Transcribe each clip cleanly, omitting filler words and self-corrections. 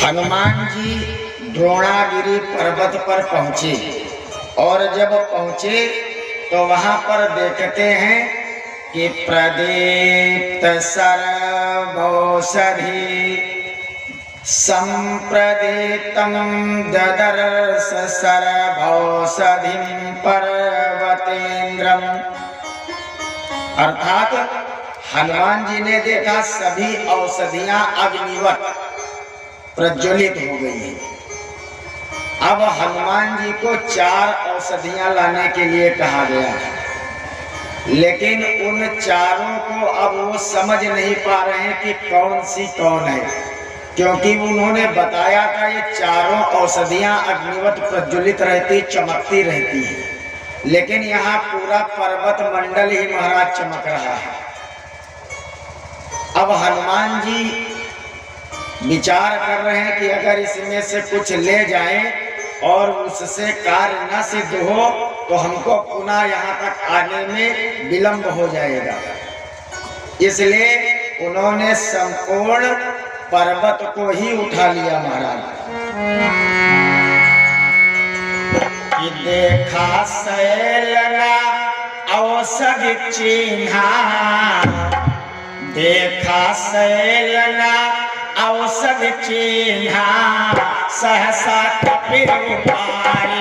हनुमान जी द्रोणागिरी पर्वत पर पहुंचे और जब पहुंचे तो वहां पर देखते हैं कि प्रदीप्त सर्वौषधि संप्रदीप्तं ददर्श सर्वौषधिं पर्वतेन्द्रम। अर्थात हनुमान जी ने देखा सभी औषधियां अग्निवत प्रज्वलित हो गई हैं। अब हनुमान जी को 4 औषधियां लाने के लिए कहा गया है, लेकिन उन चारों को अब वो समझ नहीं पा रहे हैं कि कौन सी कौन है, क्योंकि उन्होंने बताया था ये चारों औषधियां अग्निवत प्रज्वलित रहती, चमकती रहती हैं, लेकिन यहाँ पूरा पर्वत मंडल ही महाराज चमक रहा है। अब हनुमान जी विचार कर रहे हैं कि अगर इसमें से कुछ ले जाएं और उससे कार्य न सिद्ध हो तो हमको पुनः यहाँ तक आने में विलंब हो जाएगा। इसलिए उन्होंने संपूर्ण पर्वत को ही उठा लिया महाराज। कि देखा शैलना औषधि चिन्हा, देखा शैलना औषधि चिन्हा, सहसा कपिल उपारी,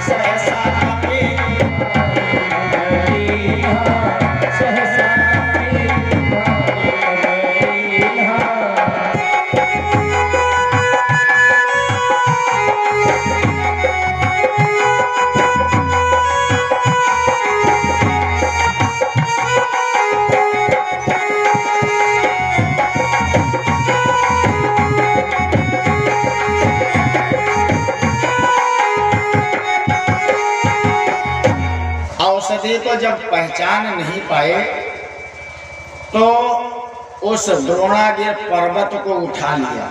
सहसा कपिल सहसा कपिल औषधि को जब पहचान नहीं पाए तो उस द्रोणागिर पर्वत को उठा लिया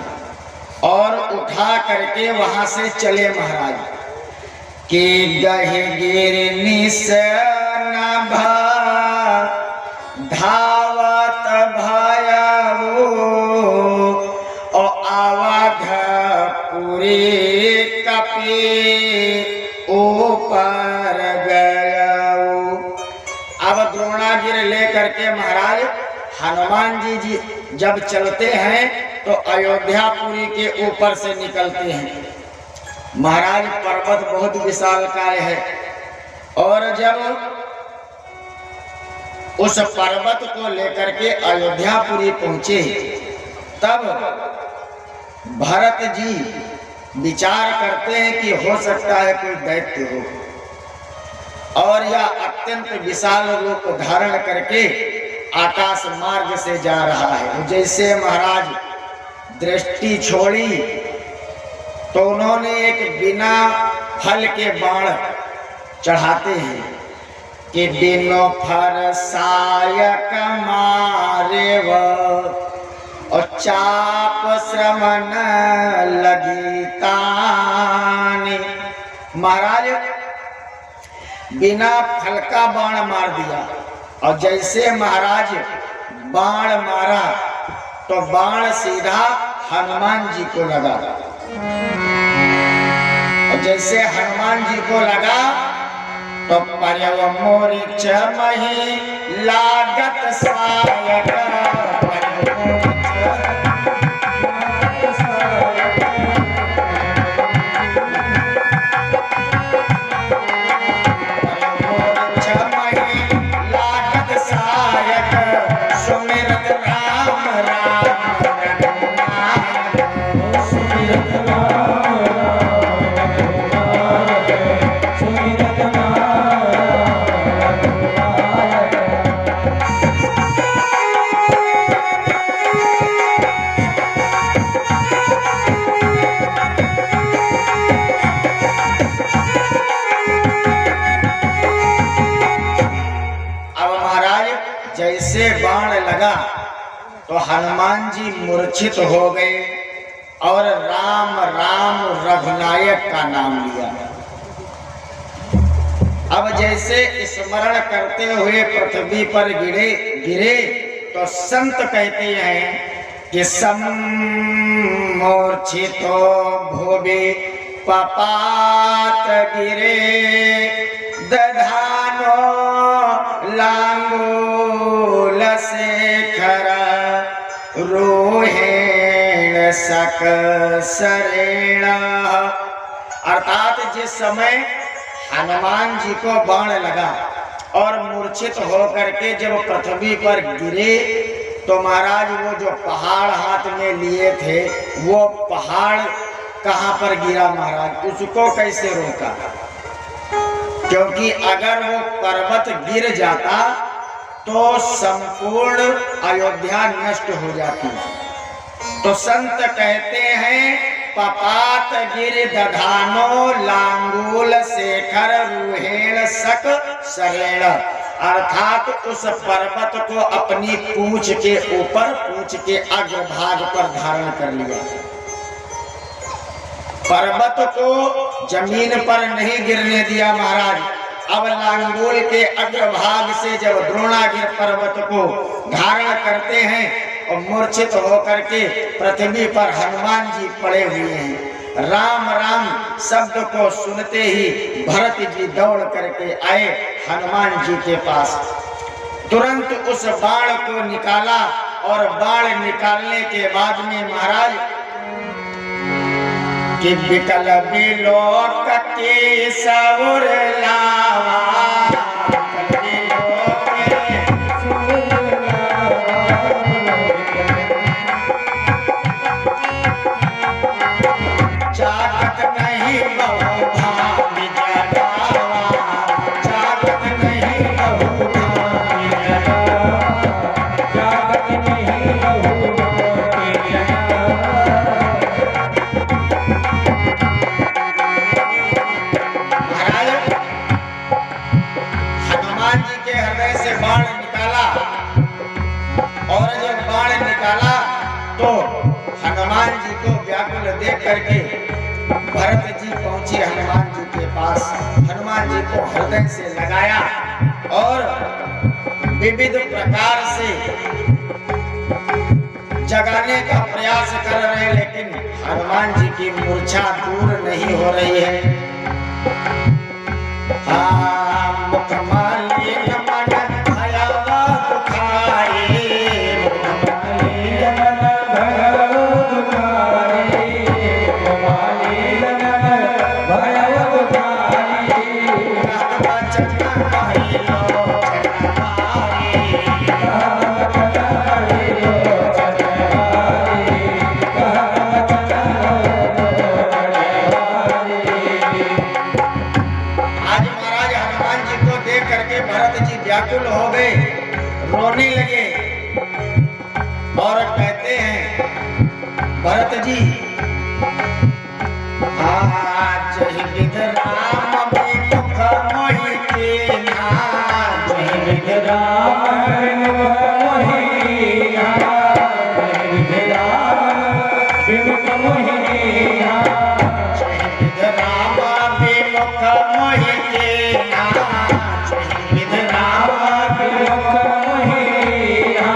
और उठा करके वहां से चले महाराज। कि गहगिर निशनभा धावत भयऊ और अवधपुरी कपि ऊपर गया। अब द्रोणागिर लेकर के महाराज हनुमान जी जब चलते हैं तो अयोध्यापुरी के ऊपर से निकलते हैं। महाराज पर्वत बहुत विशालकाय है और जब उस पर्वत को लेकर के अयोध्यापुरी पहुंचे तब भरत जी विचार करते हैं कि हो सकता है कोई दैत्य हो और यह अत्यंत विशाल रूप धारण करके आकाश मार्ग से जा रहा है। जैसे महाराज दृष्टि छोड़ी तो उन्होंने एक बिना फल के बाण चढ़ाते हैं कि बिनो फर सायक मारे व और चाप श्रमण लगी ताने। महाराज बिना फल का बाण मार दिया और जैसे महाराज बाण मारा तो बाण सीधा हनुमान जी को लगा और जैसे हनुमान जी को लगा तो पर्यव मोरी चमही लागत सायक। जैसे बाण लगा तो हनुमान जी मूर्छित हो गए और राम राम रघुनायक का नाम लिया। अब जैसे स्मरण करते हुए पृथ्वी पर गिरे तो संत कहते हैं कि सम्मूर्छितो भुवि पपात गिरे दधानो लांगूल शेखर रोहेण सक सरेण। अर्थात जिस समय हनुमान जी को बाण लगा और मूर्छित होकर के जब पृथ्वी पर गिरे तो महाराज वो जो पहाड़ हाथ में लिए थे वो पहाड़ कहाँ पर गिरा महाराज, उसको कैसे रोका? क्योंकि अगर वो पर्वत गिर जाता तो संपूर्ण अयोध्या नष्ट हो जाती। तो संत कहते हैं पपात गिर दधानो लांगूल शेखर रूहेण सक सरेण। अर्थात उस पर्वत को अपनी पूंछ के ऊपर, पूंछ के अग्रभाग पर धारण कर लिया। पर्वत को जमीन पर नहीं गिरने दिया महाराज। अब लांगूल के अग्रभाग से जब द्रोणागिर पर्वत को धारण करते हैं और मूर्छित होकर के पृथ्वी पर हनुमान जी पड़े हुए हैं। राम राम शब्द को सुनते ही भरत जी दौड़ करके आए हनुमान जी के पास। तुरंत उस बाण को निकाला और बाण निकालने के बाद में महाराज कि विकल बिलोक के सौर लावा, जागत नहीं बहु भावी जगावा, जागत नहीं बहु भावी जगावा, जागत नहीं बहु भावी जगावा। महाराज हनुमान जी के हृदय से बाण निकाला और जब बाण निकाला तो हनुमान जी को व्याकुल देख करके भरत जी पहुंचे हनुमान जी के पास। हनुमान जी को हृदय से लगाया और विविध प्रकार से जगाने का प्रयास कर रहे हैं, लेकिन हनुमान जी की मूर्छा दूर नहीं हो रही है। मुखमाली मन भयावा दुखारी, मुखमाली मन भयावा दुखारी, मुखमाली मन भयावा दुखारी, वचन कही लोचन हारी, वचन कही लोचन हारी, वचन आज महाराज हनुमान जी को देख करके भरत जी व्याकुल हो गए, रोने लगे और कहते हैं भरत जी आज ही विध राम विमुख मोहि कीन्हा, जय विध राम विमुख मोहि कीन्हा, जय विध राम विमुख मोहि कीन्हा, जय विध राम विमुख मोहि कीन्हा, जय विध राम विमुख मोहि कीन्हा,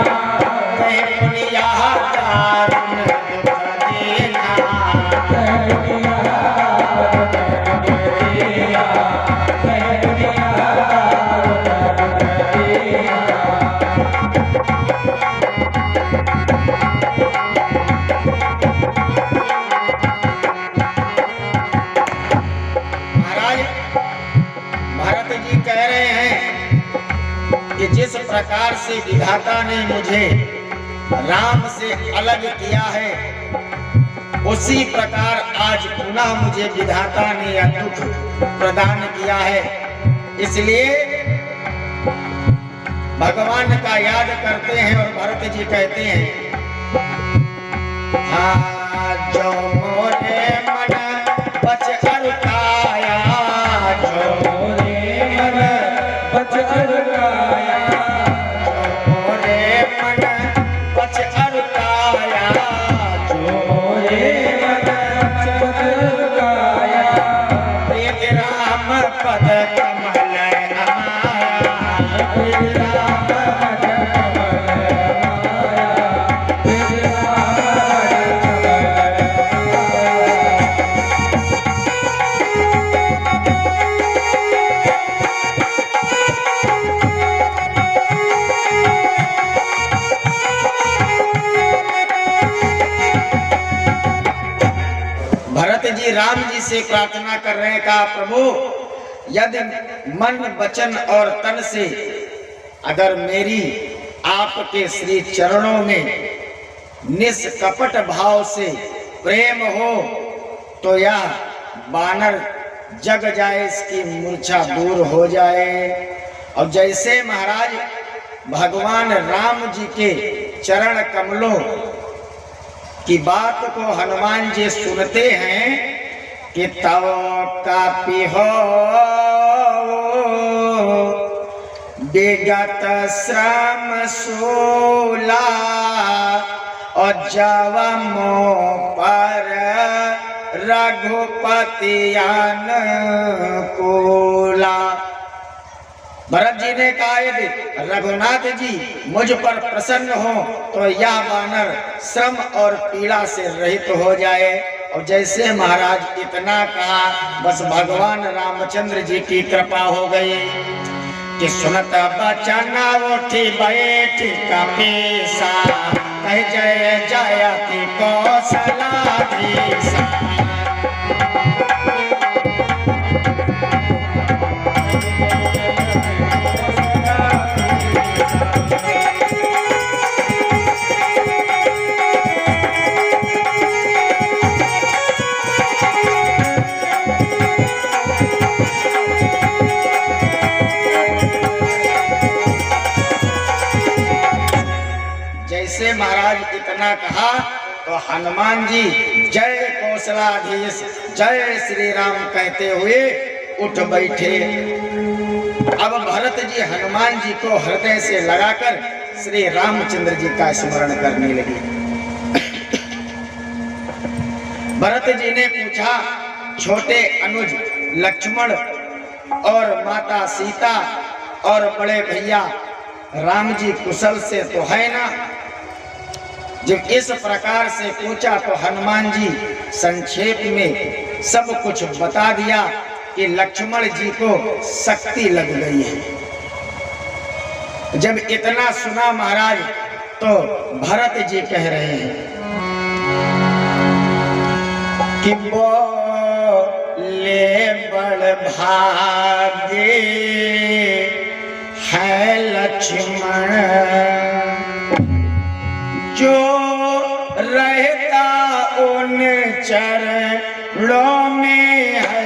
जय पुनिया दारुण दुख दीन्हा, जय पुनिया दारुण दुख दीन्हा, जय पुनिया दारुण दुख दीन्हा। महाराज भरत जी कह रहे हैं कि जिस प्रकार से विधाता ने मुझे राम से अलग किया है उसी प्रकार आज पुनः मुझे विधाता ने यह दुख प्रदान किया है। इसलिए भगवान का याद करते हैं और भरत जी कहते हैं जो मोरे मन बच अरुकाया, जो मोरे मन बच अरुकाया, जो मोरे मन बच अरुकाया, जो मोरे मन बच अरुकाया, प्रिय राम पद कमल अमाया, प्रिय राम पद कमल अमाया, प्रिय राम जी राम जी से प्रार्थना कर रहे हैं, कहा प्रभु यदि मन वचन और तन से अगर मेरी आपके श्री चरणों में निष्कपट भाव से प्रेम हो तो यह बानर जग जाए, इसकी मूर्छा दूर हो जाए। और जैसे महाराज भगवान राम जी के चरण कमलों की बात को हनुमान जी सुनते हैं कि तव कापी हो विगत श्रम सोला और जवा मोह पर रघुपति अनुकूला। भरत जी ने कहा यदि रघुनाथ जी मुझ पर प्रसन्न हो तो यह वानर श्रम और पीड़ा से रहित हो जाए। और जैसे महाराज इतना कहा, बस भगवान रामचंद्र जी की कृपा हो गई कि सुनत बचन उठी बैठी कपीसा, कह जय जयति कौशलाधीश। जैसे महाराज इतना कहा तो हनुमान जी जय कौशलाधीश जय श्री राम कहते हुए उठ बैठे। अब भरत जी हनुमान जी को हृदय से लगाकर श्री रामचंद्र जी का स्मरण करने लगे। भरत जी ने पूछा, छोटे अनुज लक्ष्मण और माता सीता और बड़े भैया राम जी कुशल से तो है ना? जब इस प्रकार से पूछा तो हनुमान जी संक्षेप में सब कुछ बता दिया कि लक्ष्मण जी को शक्ति लग गई है। जब इतना सुना महाराज तो भरत जी कह रहे हैं कि बोले बड़ भागे है लक्ष्मण जो रहता उन चरणों में है।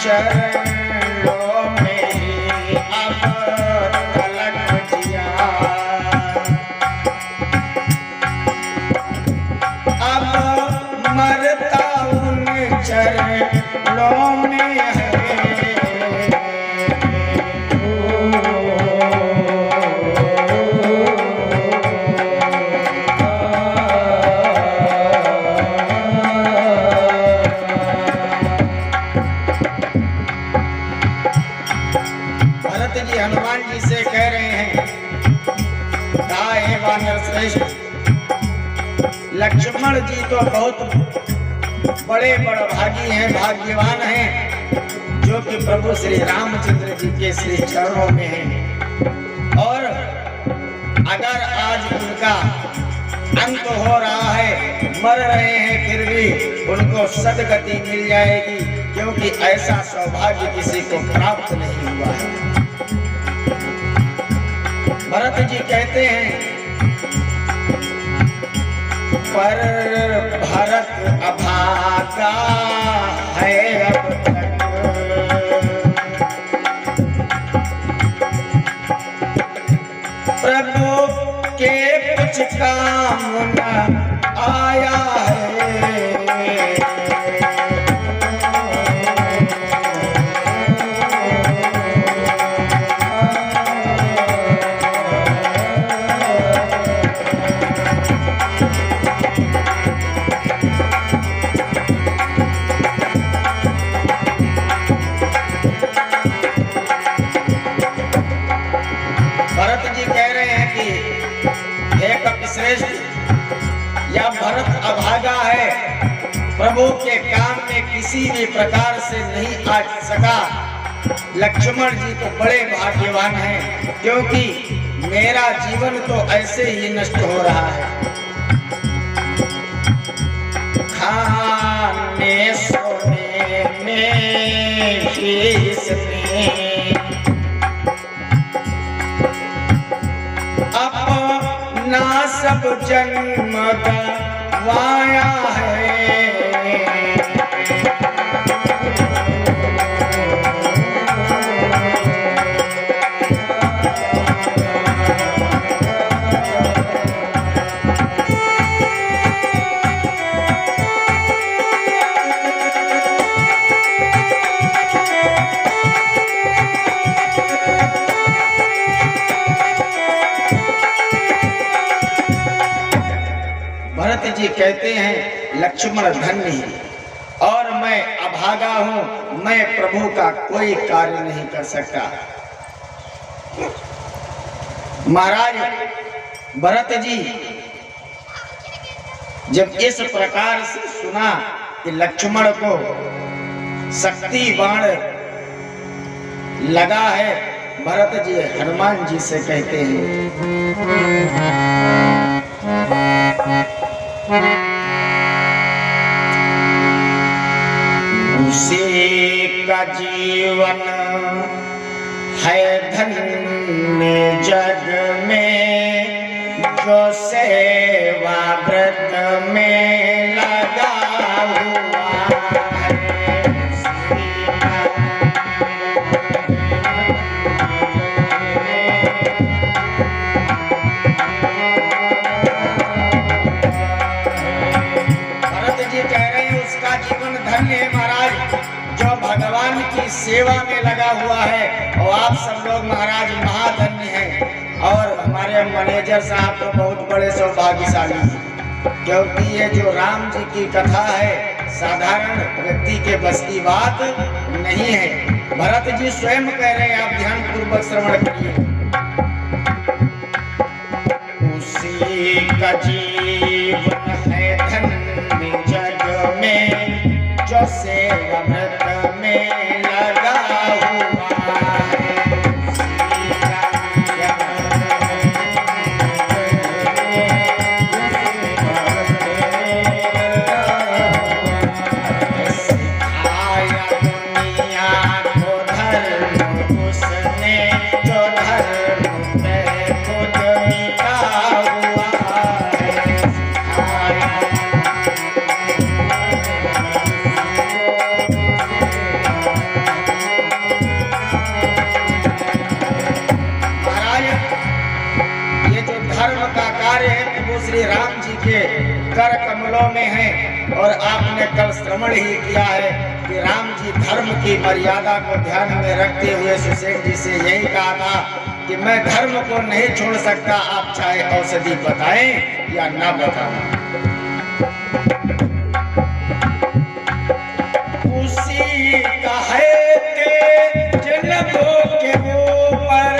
चरणों में अब तलक दिया, अब मरता उन चरणों में है। हनुमान जी से कह रहे हैं, हे वानर श्रेष्ठ, लक्ष्मण जी तो बहुत बड़े बड़भागी हैं, भाग्यवान हैं, जो कि प्रभु श्री रामचंद्र जी के श्री चरणों में हैं। और अगर आज उनका अंत हो रहा है, मर रहे हैं, फिर भी उनको सदगति मिल जाएगी, क्योंकि ऐसा सौभाग्य किसी को प्राप्त नहीं हुआ है। भरत जी कहते हैं, पर भरत अभागा है अब तक, प्रभु के कुछ काम न आया है। भरत जी कह रहे हैं कि प्रभु के काम में किसी भी प्रकार से नहीं आ सका। लक्ष्मण जी तो बड़े भाग्यवान हैं, क्योंकि मेरा जीवन तो ऐसे ही नष्ट हो रहा है। खाने सोने में इसने अपना सब जन्म गवाया है। भरत जी कहते हैं लक्ष्मण धन्य है और मैं अभागा हूं, मैं प्रभु का कोई कार्य नहीं कर सकता। महाराज भरत जी जब इस प्रकार से सुना कि लक्ष्मण को शक्ति बाण लगा है, भरत जी हनुमान जी से कहते हैं उसी का जीवन है धन्य जग में, जो सेवा व्रत में लगा हुआ है। भरत जी कह रहे हैं उसका जीवन धन्य है महाराज, जो भगवान की सेवा में लगा हुआ है। और आप सब लोग महाराज महाधन्य हैं, और हमारे मैनेजर साहब तो बहुत बड़े सौभाग्यशाली हैं, क्योंकि ये जो राम जी की कथा है साधारण व्यक्ति के बस की बात नहीं है। भरत जी स्वयं कह रहे हैं, आप ध्यान पूर्वक श्रवण करिए। उसी का जीवन है धन्य जग में, जो सेवा व्रत में लगा हुआ है। सिखाया दुनिया को धर्म उसने, जो धर्म पे खुद मिटा हुआ है। सिखाया धर्म का कार्य है प्रभु श्री राम जी के कर कमलों में है। और आपने कल श्रवण ही किया है कि राम जी धर्म की मर्यादा को ध्यान में रखते हुए सुशेन जी से यही कहा था कि मैं धर्म को नहीं छोड़ सकता, आप चाहे औषधि बताएं या ना बताएं। उसी का है तेज नभों के ऊपर,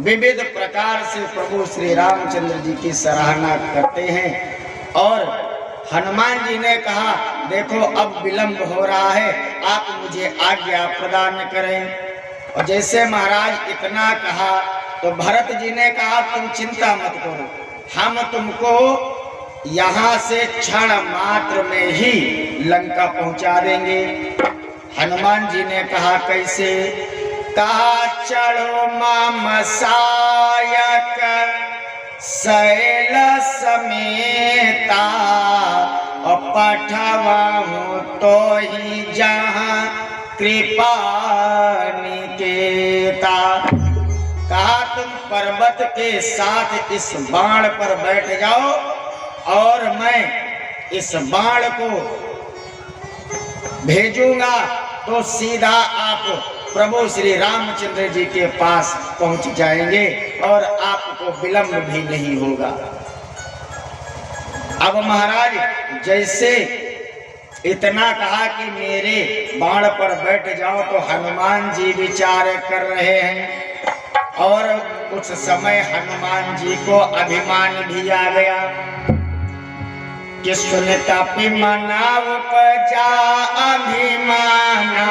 विविध प्रकार से प्रभु श्री रामचंद्र जी की सराहना करते हैं। और हनुमान जी ने कहा, देखो अब विलंब हो रहा है, आप मुझे आज्ञा प्रदान करें। और जैसे महाराज इतना कहा तो भरत जी ने कहा, तुम चिंता मत करो, हम तुमको यहाँ से क्षण मात्र में ही लंका पहुंचा देंगे। हनुमान जी ने कहा, कैसे? कहा, चढ़ो माम सायक शैल समेता, और पठवाऊं तो ही जहाँ कृपा निकेता। कहा, तुम पर्वत के साथ इस बाण पर बैठ जाओ और मैं इस बाण को भेजूंगा तो सीधा आप प्रभु श्री रामचंद्र जी के पास पहुंच जाएंगे और आपको विलंब भी नहीं होगा। अब महाराज जैसे इतना कहा कि मेरे बाण पर बैठ जाओ, तो हनुमान जी विचार कर रहे हैं। और कुछ समय हनुमान जी को अभिमान भी आ गया कि सुनता पि मना उपजा अभिमाना।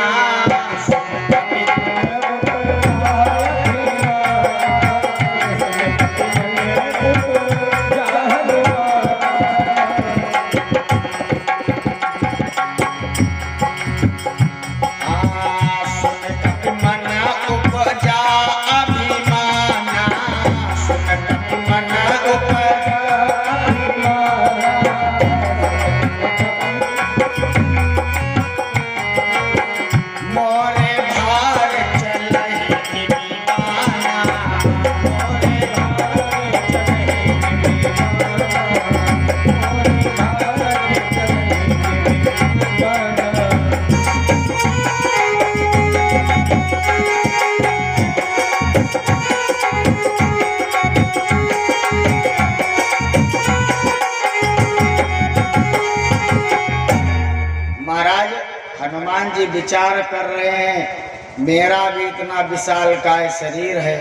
हनुमान जी विचार कर रहे हैं, मेरा भी इतना विशालकाय शरीर है,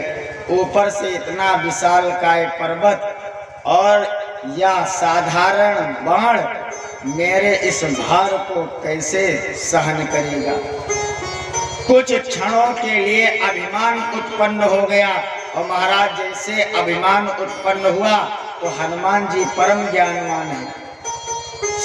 ऊपर से इतना विशालकाय पर्वत, और यह साधारण बाण मेरे इस भार को कैसे सहन करेगा। कुछ क्षणों के लिए अभिमान उत्पन्न हो गया। और महाराज जैसे अभिमान उत्पन्न हुआ तो हनुमान जी परम ज्ञानवान है,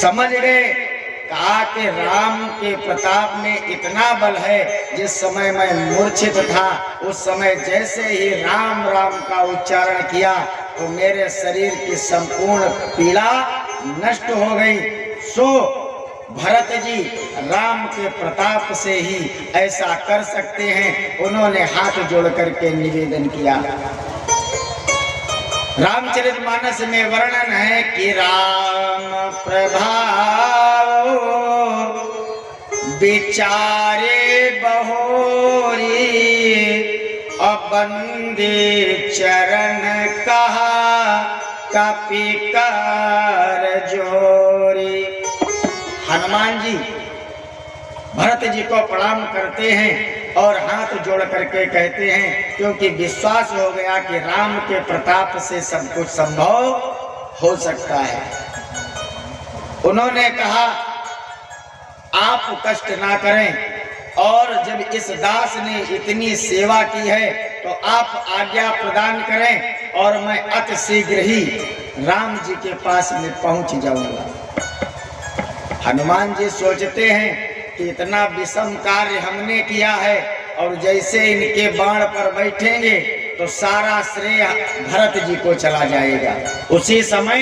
समझ गए। कहा कि राम के प्रताप में इतना बल है, जिस समय मैं मूर्छित था उस समय जैसे ही राम राम का उच्चारण किया तो मेरे शरीर की संपूर्ण पीड़ा नष्ट हो गई। सो भरत जी राम के प्रताप से ही ऐसा कर सकते हैं। उन्होंने हाथ जोड़ करके निवेदन किया। रामचरितमानस में वर्णन है कि राम प्रभाव विचारे बहोरी, बंदे चरण कहा कपि कर जोरी। हनुमान जी भरत जी को प्रणाम करते हैं और हाथ जोड़ करके कहते हैं, क्योंकि विश्वास हो गया कि राम के प्रताप से सब कुछ संभव हो सकता है। उन्होंने कहा, आप कष्ट ना करें, और जब इस दास ने इतनी सेवा की है तो आप आज्ञा प्रदान करें और मैं अति शीघ्र ही राम जी के पास में पहुंच जाऊंगा। हनुमान जी सोचते हैं कि इतना विषम कार्य हमने किया है, और जैसे इनके बाण पर बैठेंगे तो सारा श्रेय भरत जी को चला जाएगा। उसी समय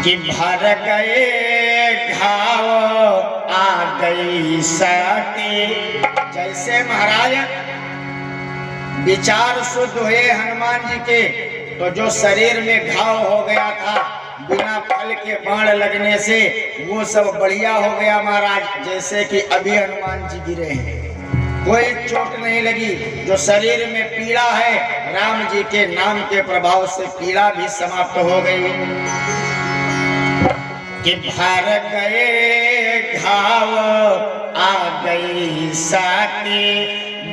कि भर गए घाव आ गई सती। जैसे महाराज विचार शुद्ध हुए हनुमान जी के, तो जो शरीर में घाव हो गया था बिना फल के बाण लगने से, वो सब बढ़िया हो गया महाराज। जैसे कि अभी हनुमान जी गिरे हैं, कोई चोट नहीं लगी। जो शरीर में पीड़ा है, राम जी के नाम के प्रभाव से पीड़ा भी समाप्त हो गई। कि भर गए घाव आ गई साथी,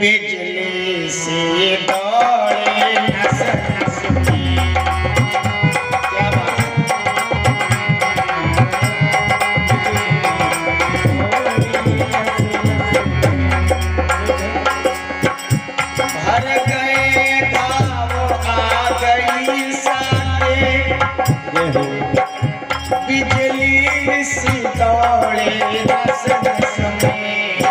बिजली से दौड़े नस नस में। क्या बात है। भर गए घाव आ गई साथे, बिजली सी दौड़े नस नस में।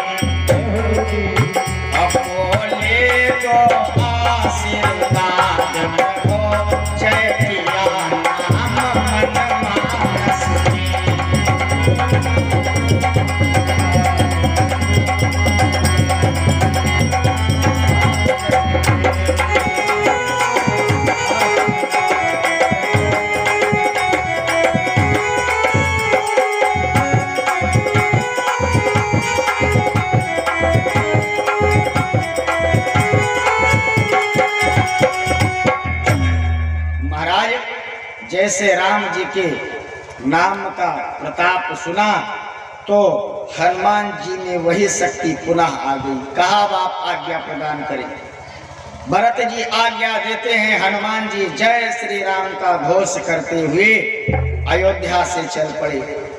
अब बोले तो आशीर्वाद प्रभु जय किया नाम मन मानस में। जैसे राम जी के नाम का प्रताप सुना तो हनुमान जी ने वही शक्ति पुनः आ गई। कहा अब आप आज्ञा प्रदान करें। भरत जी आज्ञा देते हैं। हनुमान जी जय श्री राम का घोष करते हुए अयोध्या से चल पड़े।